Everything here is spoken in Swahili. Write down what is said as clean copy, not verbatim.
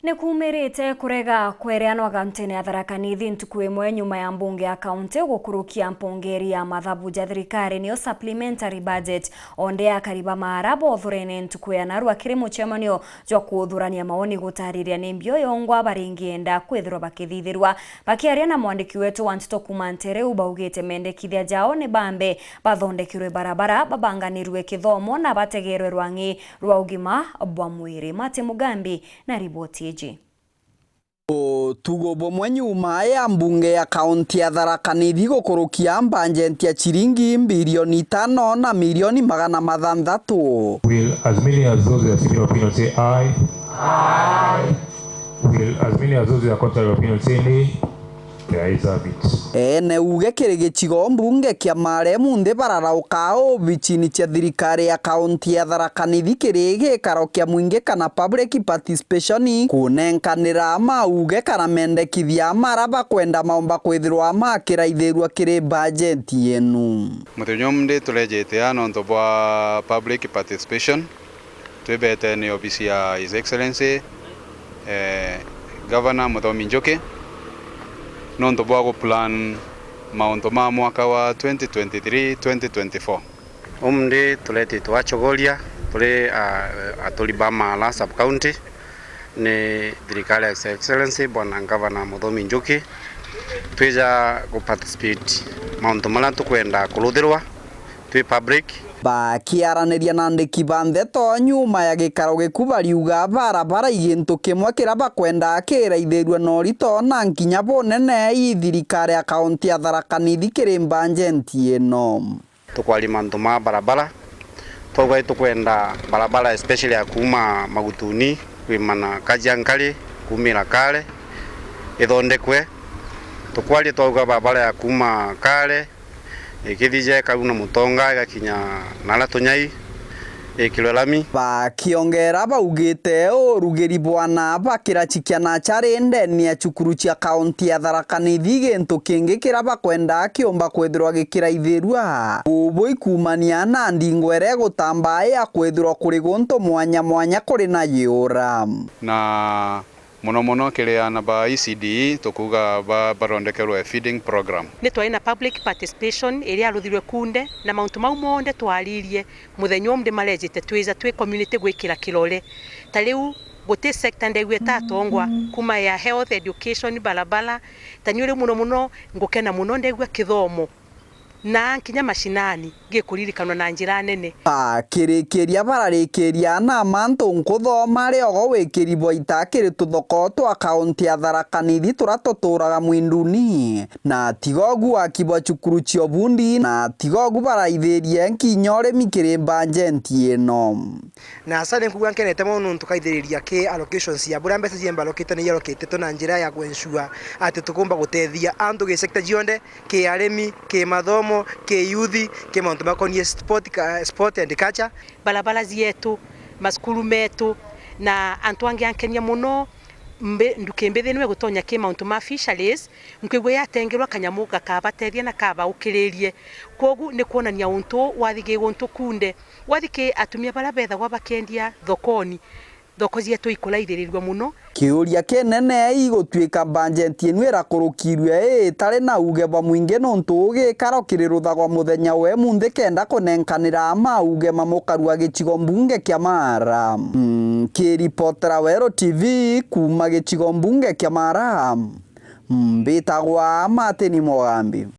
Nikumirite kurega kwereanwa kaunti ya Tharaka Nithi ntuku imwe nyuma ya mbunge ya kaunti gukurukia mpongeri ya mathabu ja thirikari niyo supplementary budget onde akariba marabo othurene ntuku ya narua kirimu chemanio jwa kuthurania maoni gutariria ni mbio yongwa baringienda kwithirwa bakithithirwa bakiaria na mwandiki wetu Wantito Kumantere ubaugite mendekithia jao ni bambe bathondekirwe barabara babanganirwe kithomo na bategerwe rwangi rwa ugima bwa mwiri. Mate Mugambi na riboti iji. Tugo bomwe nyuma ya mbunge ya kaunti ya Tharaka Nithi gukurukia bajeti ya shilingi bilioni 5 na milioni 600. Will as many as those that speak opinion say aye? Aye. Will as many as those that contrary opinion say nay? There is a bit. Ene uge kirigicigo mbunge kia mare munde bararaukao bichini cha thirikari ya kaunti ya Tharaka Nithi kirige karokia mwinge kana public participation kunenkanira mauge kana mendekithia maraba kwenda maomba kwithirwa makiraithirwa kiri bajeti enu. Muthonyomde tulejete anonto bwa public participation twebete ni ofisi ya His Excellency Governor Muthomi Njoki nonto bwa plan maunto ma mwaka wa 2023-2024. Umde tulete tuachogolia tule atulibama la sub county ni thirikari ya His Excellency bwana Governor Muthomi Njoki tweja ku participate maunto mala tukwenda kuluthirwa twi public bakiaraniria na ndiki bandeto nyuma ya gikaro gikubariuga barabara igintu kimwe kiraba kwenda akiraithirwe no rito na nkinya bonene i thirikari ya kaunti ya Tharaka Nithi kiri bajeti eno. Tukwali manto ma barabara togai tukwenda barabara especially ya kuma Magutuni kwimana Kajiankali kumira Kale ithondekwe. Tukwali toga barabara ya kuma Kale ikithije kauna Mutonga gakinya nala Tunyai ikilolami bakiongera baugite urugeri bwana bakirachikia na charende ni achukuru chia kaunti ya Tharaka Nithi gintu kingi kiraba kwenda kiomba kwithirwa gikiraithirwa uboi kumania na ndingwere gutamba ya kwithirwa kuri gunto mwanya mwanya kuri na yura na mono kiriana ba ECD tukuga barondekerwe feeding program ni twaina public participation iria ruthirwe kunde na mauntu mau monde twaririe muthenyo mde malejete twiza twi community gwikira kirore tariu gote sector ndegwe tatongwa kuma ya health education barabara tanyure muno ngukena muno ndegwe kithomo na nkinya mashinani gikuririkano na njira nene kirikiria bararikiria na manto nkuthoma riogo wikiribwa itakiri tuthoko twa kaunti ya Tharaka Nithi turatuturaga mwinduni na tigogu akibwa chukuru cio bundi na tigogu baraithirie nkinya urimi kiri bajeti eno na sare nkuga nkenete muno ntukaithiriria ki allocations ya bura mbeca ciemba allocate ni allocate na njira ya kwensure ati tukumba gutethia antu ge sector jionde ki arimi ki mathomo ke youth ke mauntu makonie sport and culture barabara zietu maskulu metu na antu ange ankenia muno ndukembetheni gutonya ke mauntu ma fisheries nkigwe yatengerwa kanyamu gakabateria na kaba ukiririe kogu ni kuonania untu wathige guntu kunde wathike atumia barabetha gwa bakendia thokoni thoko zietu ikulaithirirwa muno kiuria kenene igotwika bajeti enu irakurukirwe tare na uge ba mwinge nontu gikaro kiri ruthagwa muthenya we munde kenda kunenkanira mauge mamukarua gichigo mbunge kia Mara kiripotera Wero TV kuma gichigo mbunge kia Mara mbitagwa Mate Mugambi.